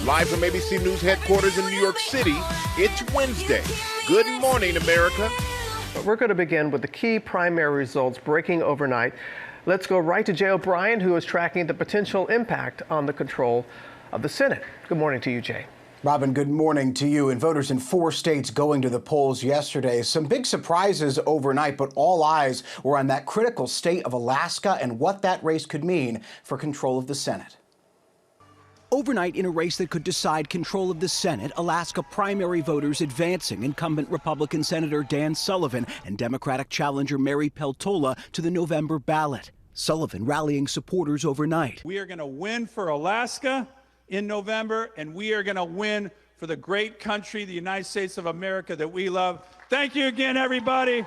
Live from ABC News headquarters in New York City, it's Wednesday. Good morning, America. We're going to begin with the key primary results breaking overnight. Let's go right to Jay O'Brien, who is tracking the potential impact on the control of the Senate. Good morning to you, Jay. Robin, good morning to you. And voters in 4 states going to the polls yesterday. Some big surprises overnight, but all eyes were on that critical state of Alaska and what that race could mean for control of the Senate. Overnight, in a race that could decide control of the Senate, Alaska primary voters advancing incumbent Republican Senator Dan Sullivan and Democratic challenger Mary Peltola to the November ballot. Sullivan rallying supporters overnight. We are going to win for Alaska in November, and we are going to win for the great country, the United States of America that we love. Thank you again, everybody.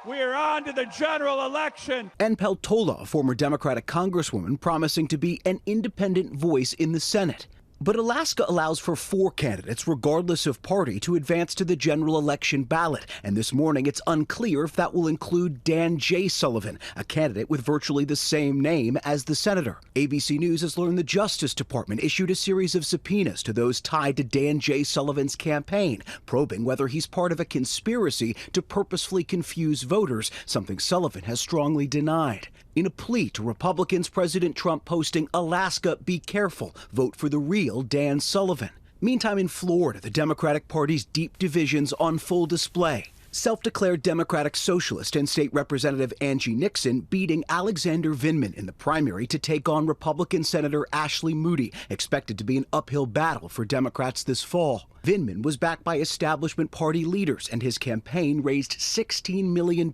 We are on to the general election. And Peltola, a former Democratic congresswoman, promising to be an independent voice in the Senate. But Alaska allows for 4 candidates, regardless of party, to advance to the general election ballot. And this morning, it's unclear if that will include Dan J. Sullivan, a candidate with virtually the same name as the senator. ABC News has learned the Justice Department issued a series of subpoenas to those tied to Dan J. Sullivan's campaign, probing whether he's part of a conspiracy to purposefully confuse voters, something Sullivan has strongly denied. In a plea to Republicans, President Trump posting, "Alaska, be careful. Vote for the real Dan Sullivan." Meantime, in Florida, the Democratic Party's deep divisions on full display. Self-declared Democratic Socialist and State Representative Angie Nixon beating Alexander Vindman in the primary to take on Republican Senator Ashley Moody, expected to be an uphill battle for Democrats this fall. Vindman was backed by establishment party leaders, and his campaign raised $16 million.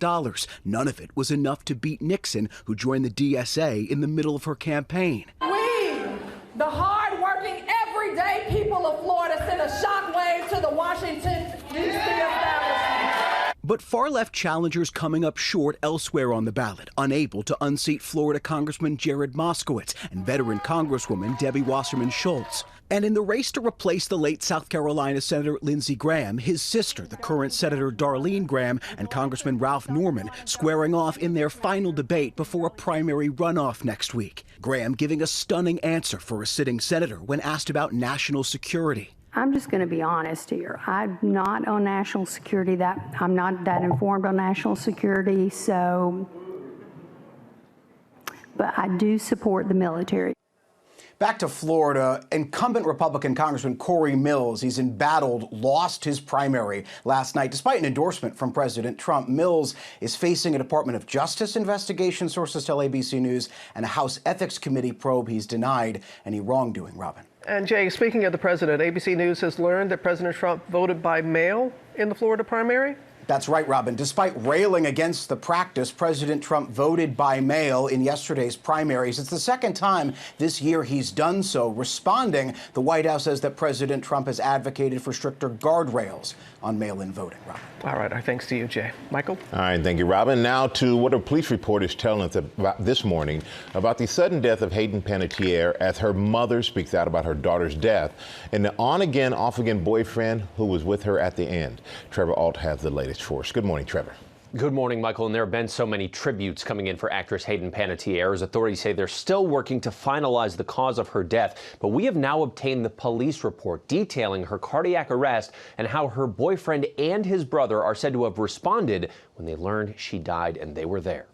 None of it was enough to beat Nixon, who joined the DSA in the middle of her campaign. We, the hard-working, everyday people of Florida, sent a shockwave to the Washington, D.C. establishment. But far-left challengers coming up short elsewhere on the ballot, unable to unseat Florida Congressman Jared Moskowitz and veteran Congresswoman Debbie Wasserman Schultz. And in the race to replace the late South Carolina Senator Lindsey Graham, his sister, the current Senator Darlene Graham, and Congressman Ralph Norman squaring off in their final debate before a primary runoff next week. Graham giving a stunning answer for a sitting senator when asked about national security. I'm just going to be honest here. I'm not on national security. I'm not that informed on national security, but I do support the military. Back to Florida, incumbent Republican Congressman Corey Mills, he's embattled, lost his primary last night. Despite an endorsement from President Trump, Mills is facing a Department of Justice investigation, sources tell ABC News, and a House Ethics Committee probe. He's denied any wrongdoing, Robin. And Jay, speaking of the president, ABC News has learned that President Trump voted by mail in the Florida primary. That's right, Robin. Despite railing against the practice, President Trump voted by mail in yesterday's primaries. It's the second time this year he's done so. Responding, the White House says that President Trump has advocated for stricter guardrails on mail-in voting. Robin. All right. Our thanks to you, Jay. Michael? All right. Thank you, Robin. Now to what a police report is telling us about this morning about the sudden death of Hayden Panettiere as her mother speaks out about her daughter's death and the on-again, off-again boyfriend who was with her at the end. Trevor Ault has the latest for us. Good morning, Trevor. Good morning, Michael. And there have been so many tributes coming in for actress Hayden Panettiere, as authorities say they're still working to finalize the cause of her death. But we have now obtained the police report detailing her cardiac arrest and how her boyfriend and his brother are said to have responded when they learned she died and they were there.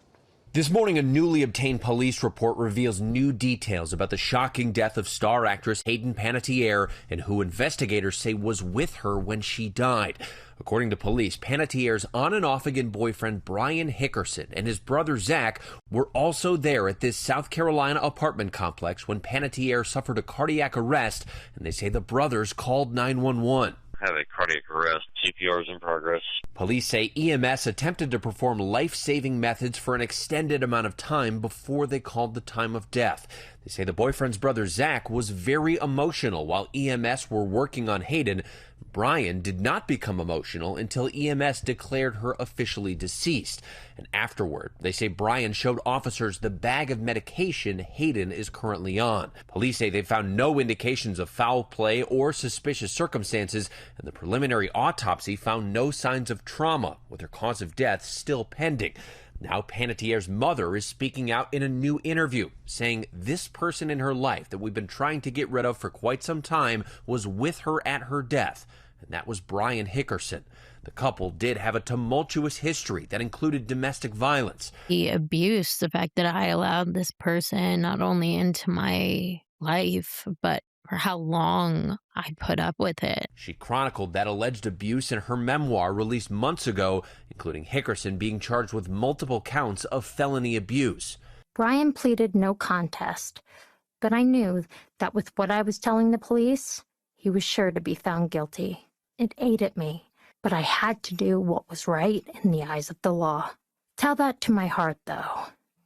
This morning, a newly obtained police report reveals new details about the shocking death of star actress Hayden Panettiere and who investigators say was with her when she died. According to police, Panettiere's on and off again boyfriend Brian Hickerson and his brother Zach were also there at this South Carolina apartment complex when Panettiere suffered a cardiac arrest, and they say the brothers called 911. Have a cardiac arrest. CPR is in progress. Police say EMS attempted to perform life-saving methods for an extended amount of time before they called the time of death. They say the boyfriend's brother Zach was very emotional while EMS were working on Hayden. Brian did not become emotional until EMS declared her officially deceased. And afterward, they say Brian showed officers the bag of medication Hayden is currently on. Police say they found no indications of foul play or suspicious circumstances, and the preliminary autopsy found no signs of trauma, with her cause of death still pending. Now Panettière's mother is speaking out in a new interview, saying this person in her life that we've been trying to get rid of for quite some time was with her at her death, and that was Brian Hickerson. The couple did have a tumultuous history that included domestic violence. The abuse, the fact that I allowed this person not only into my life, but for how long I put up with it. She chronicled that alleged abuse in her memoir released months ago, including Hickerson being charged with multiple counts of felony abuse. Brian pleaded no contest, but I knew that with what I was telling the police, he was sure to be found guilty. It ate at me, but I had to do what was right in the eyes of the law. Tell that to my heart, though.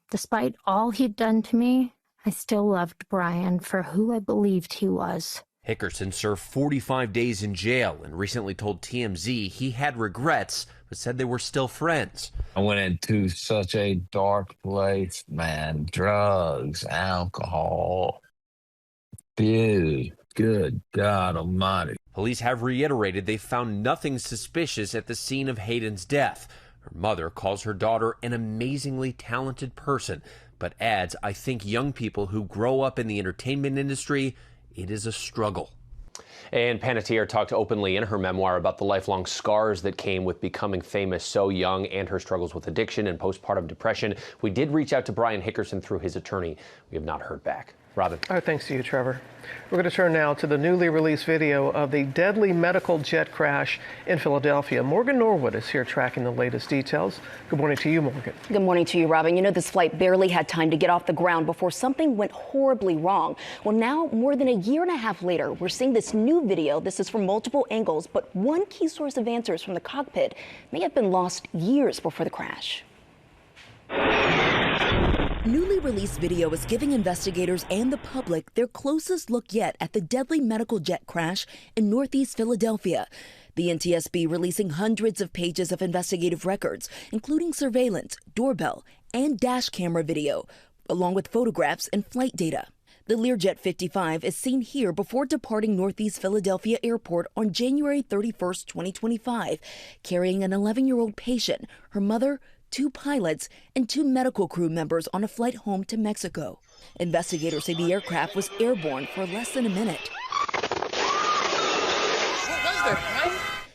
Despite all he'd done to me, I still loved Brian for who I believed he was. Hickerson served 45 days in jail and recently told TMZ he had regrets, but said they were still friends. I went into such a dark place, man. Drugs, alcohol, abuse. Good God Almighty. Police have reiterated they found nothing suspicious at the scene of Hayden's death. Her mother calls her daughter an amazingly talented person, but adds, I think young people who grow up in the entertainment industry, it is a struggle. And Panettière talked openly in her memoir about the lifelong scars that came with becoming famous so young and her struggles with addiction and postpartum depression. We did reach out to Brian Hickerson through his attorney. We have not heard back. Robin. All right, thanks to you, Trevor. We're going to turn now to the newly released video of the deadly medical jet crash in Philadelphia. Morgan Norwood is here tracking the latest details. Good morning to you, Morgan. Good morning to you, Robin. You know, this flight barely had time to get off the ground before something went horribly wrong. Well, now, more than a year and a half later, we're seeing this new video. This is from multiple angles, but one key source of answers from the cockpit may have been lost years before the crash. Newly released video is giving investigators and the public their closest look yet at the deadly medical jet crash in Northeast Philadelphia. The NTSB releasing hundreds of pages of investigative records, including surveillance, doorbell, and dash camera video, along with photographs and flight data. The Learjet 55 is seen here before departing Northeast Philadelphia Airport on January 31st, 2025, carrying an 11-year-old patient, her mother, 2 pilots, and 2 medical crew members on a flight home to Mexico. Investigators say the aircraft was airborne for less than a minute.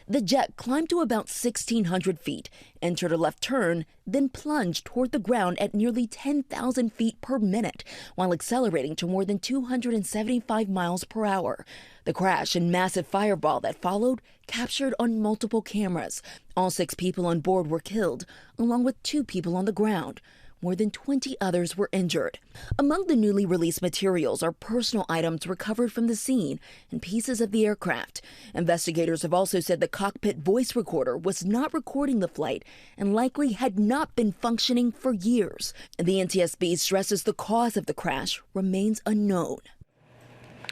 The jet climbed to about 1,600 feet, entered a left turn, then plunged toward the ground at nearly 10,000 feet per minute, while accelerating to more than 275 miles per hour. The crash and massive fireball that followed captured on multiple cameras. All 6 people on board were killed, along with 2 people on the ground. More than 20 others were injured. Among the newly released materials are personal items recovered from the scene and pieces of the aircraft. Investigators have also said the cockpit voice recorder was not recording the flight and likely had not been functioning for years. The NTSB stresses the cause of the crash remains unknown.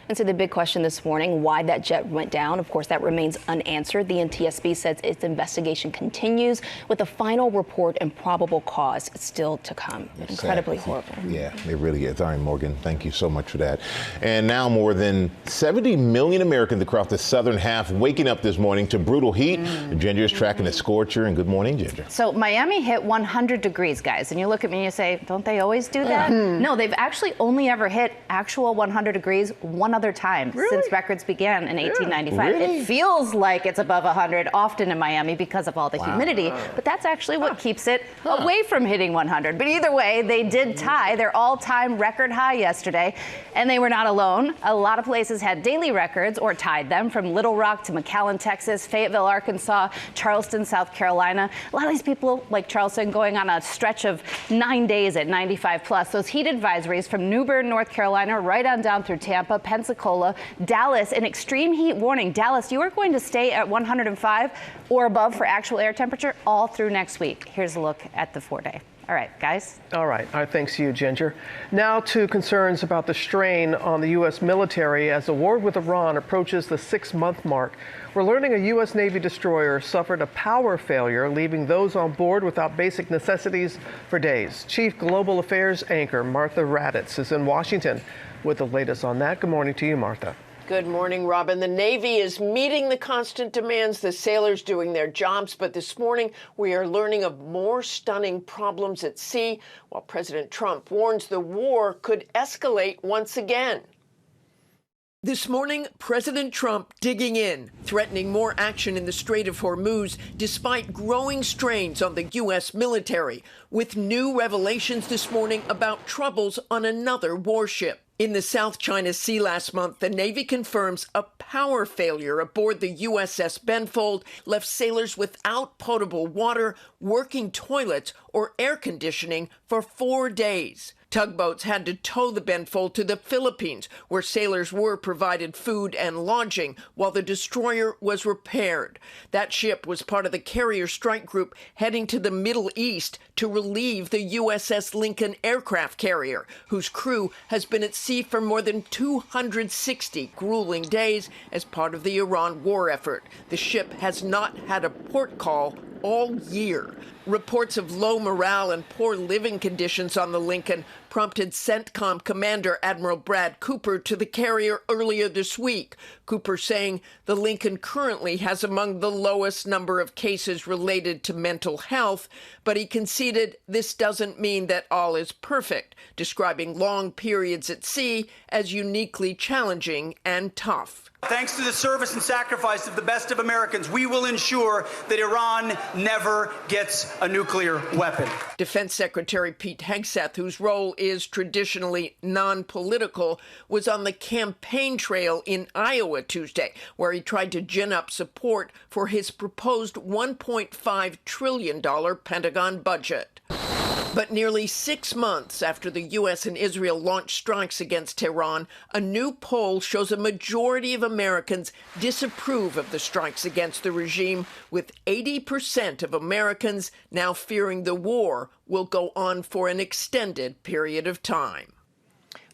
And so the big question this morning, why that jet went down, of course, that remains unanswered. The NTSB says its investigation continues with a final report and probable cause still to come. It's incredibly sad. horrible. Yeah, it really is. All right, Morgan, thank you so much for that. And now more than 70 million Americans across the southern half waking up this morning to brutal heat. Ginger is tracking the scorcher, and good morning, Ginger. So Miami hit 100 degrees, guys, and you look at me and you say, don't they always do that? No, they've actually only ever hit actual 100 degrees one other time since records began in 1895. Really? It feels like it's above 100 often in Miami because of all the humidity, but that's actually what keeps it away from hitting 100. But either way, they did tie their all-time record high yesterday, and they were not alone. A lot of places had daily records or tied them, from Little Rock to McAllen, Texas, Fayetteville, Arkansas, Charleston, South Carolina. A lot of these people, like Charleston, going on a stretch of 9 days at 95 plus. Those heat advisories from New Bern, North Carolina, right on down through Tampa, Pensacola, Dallas, an extreme heat warning. Dallas, you are going to stay at 105 or above for actual air temperature all through next week. Here's a look at the 4-day. All right, guys. All right, thanks to you, Ginger. Now to concerns about the strain on the U.S. military as the war with Iran approaches the 6-month mark. We're learning a U.S. Navy destroyer suffered a power failure, leaving those on board without basic necessities for days. Chief Global Affairs anchor Martha Raddatz is in Washington with the latest on that. Good morning to you, Martha. Good morning, Robin. The Navy is meeting the constant demands, the sailors doing their jobs. But this morning, we are learning of more stunning problems at sea, while President Trump warns the war could escalate once again. This morning, President Trump digging in, threatening more action in the Strait of Hormuz, despite growing strains on the U.S. military, with new revelations this morning about troubles on another warship. In the South China Sea last month, the Navy confirms a power failure aboard the USS Benfold left sailors without potable water, working toilets, or air conditioning for 4 days. Tugboats had to tow the Benfold to the Philippines, where sailors were provided food and lodging while the destroyer was repaired. That ship was part of the carrier strike group heading to the Middle East to relieve the USS Lincoln aircraft carrier, whose crew has been at sea for more than 260 grueling days as part of the Iran war effort. The ship has not had a port call all year. Reports of low morale and poor living conditions on the Lincoln prompted CENTCOM Commander Admiral Brad Cooper to the carrier earlier this week. Cooper saying the Lincoln currently has among the lowest number of cases related to mental health, but he conceded this doesn't mean that all is perfect, describing long periods at sea as uniquely challenging and tough. Thanks to the service and sacrifice of the best of Americans, we will ensure that Iran never gets a nuclear weapon. Defense Secretary Pete Hegseth, whose role is traditionally non-political, was on the campaign trail in Iowa Tuesday, where he tried to gin up support for his proposed $1.5 trillion Pentagon budget. But nearly 6 months after the U.S. and Israel launched strikes against Tehran, a new poll shows a majority of Americans disapprove of the strikes against the regime, with 80% of Americans now fearing the war will go on for an extended period of time.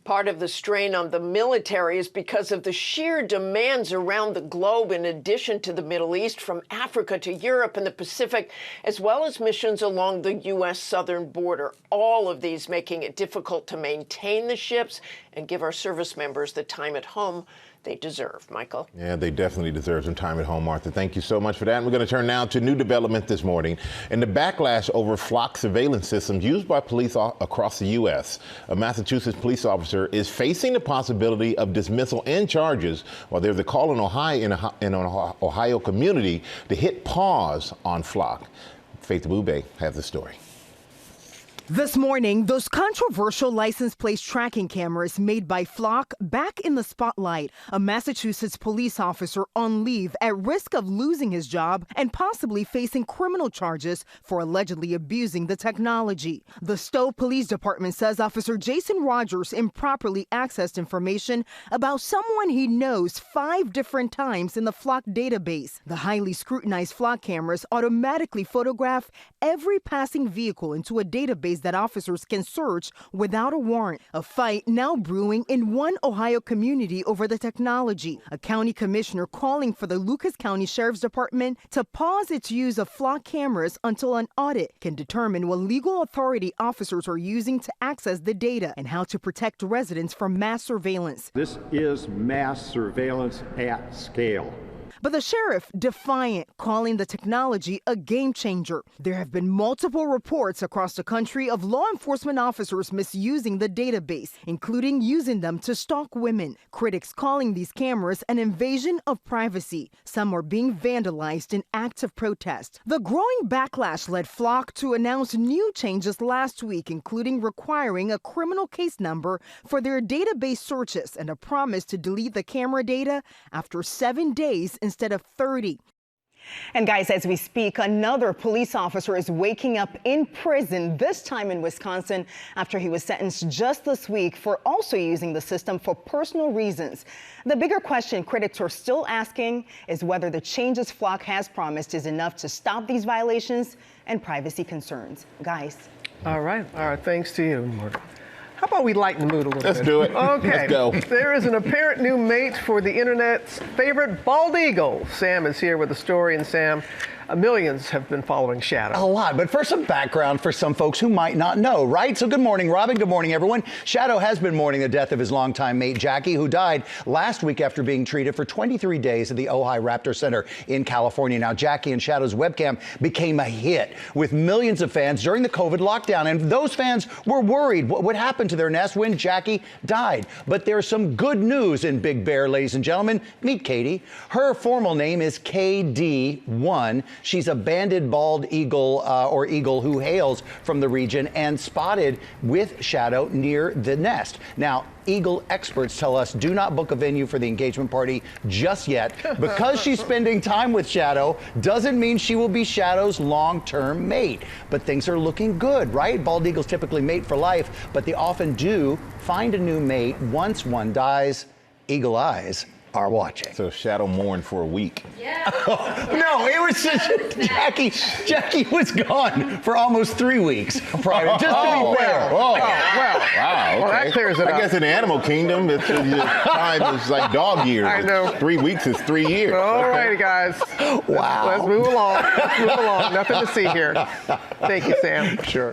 Part of the strain on the military is because of the sheer demands around the globe, in addition to the Middle East, from Africa to Europe and the Pacific, as well as missions along the U.S. southern border. All of these making it difficult to maintain the ships and give our service members the time at home they deserve. Michael? Yeah, they definitely deserve some time at home, Martha. Thank you so much for that. And we're going to turn now to new development this morning in the backlash over flock surveillance systems used by police across the U.S. A Massachusetts police officer is facing the possibility of dismissal and charges while there's a call in an Ohio community to hit pause on flock. Faith Abube has the story. This morning, those controversial license plate tracking cameras made by Flock back in the spotlight. A Massachusetts police officer on leave at risk of losing his job and possibly facing criminal charges for allegedly abusing the technology. The Stowe Police Department says Officer Jason Rogers improperly accessed information about someone he knows 5 different times in the Flock database. The highly scrutinized Flock cameras automatically photograph every passing vehicle into a database that officers can search without a warrant. A fight now brewing in one Ohio community over the technology. A county commissioner calling for the Lucas County Sheriff's Department to pause its use of Flock cameras until an audit can determine what legal authority officers are using to access the data and how to protect residents from mass surveillance. This is mass surveillance at scale. But the sheriff defiant, calling the technology a game changer. There have been multiple reports across the country of law enforcement officers misusing the database, including using them to stalk women. Critics calling these cameras an invasion of privacy. Some are being vandalized in acts of protest. The growing backlash led Flock to announce new changes last week, including requiring a criminal case number for their database searches and a promise to delete the camera data after 7 days instead of 30. And guys, as we speak, another police officer is waking up in prison, this time in Wisconsin, after he was sentenced just this week for also using the system for personal reasons. The bigger question critics are still asking is whether the changes Flock has promised is enough to stop these violations and privacy concerns. Guys. All right. Thanks to you, Morgan. How about we lighten the mood a little bit? Let's do it. Okay. Let's go. There is an apparent new mate for the internet's favorite bald eagle. Sam is here with the story. And Sam, Millions have been following Shadow. A lot, but for some background for some folks who might not know, right? So good morning, Robin. Good morning, everyone. Shadow has been mourning the death of his longtime mate, Jackie, who died last week after being treated for 23 days at the Ojai Raptor Center in California. Now, Jackie and Shadow's webcam became a hit with millions of fans during the COVID lockdown, and those fans were worried what would happen to their nest when Jackie died. But there's some good news in Big Bear, ladies and gentlemen. Meet Katie. Her formal name is KD1. She's a banded bald eagle or eagle who hails from the region and spotted with Shadow near the nest. Now, eagle experts tell us do not book a venue for the engagement party just yet. Because she's spending time with Shadow doesn't mean she will be Shadow's long-term mate. But things are looking good, right? Bald eagles typically mate for life, but they often do find a new mate once one dies. Eagle eyes are watching. So Shadow mourned for a week. Yeah. No, it was Jackie was gone for almost 3 weeks prior, just to be fair. Wow. Okay. Well, that clears it up. I guess in the animal kingdom, it's time is like dog years. I know. 3 weeks is 3 years. All righty, guys. Wow. Let's move along. Nothing to see here. Thank you, Sam. Sure.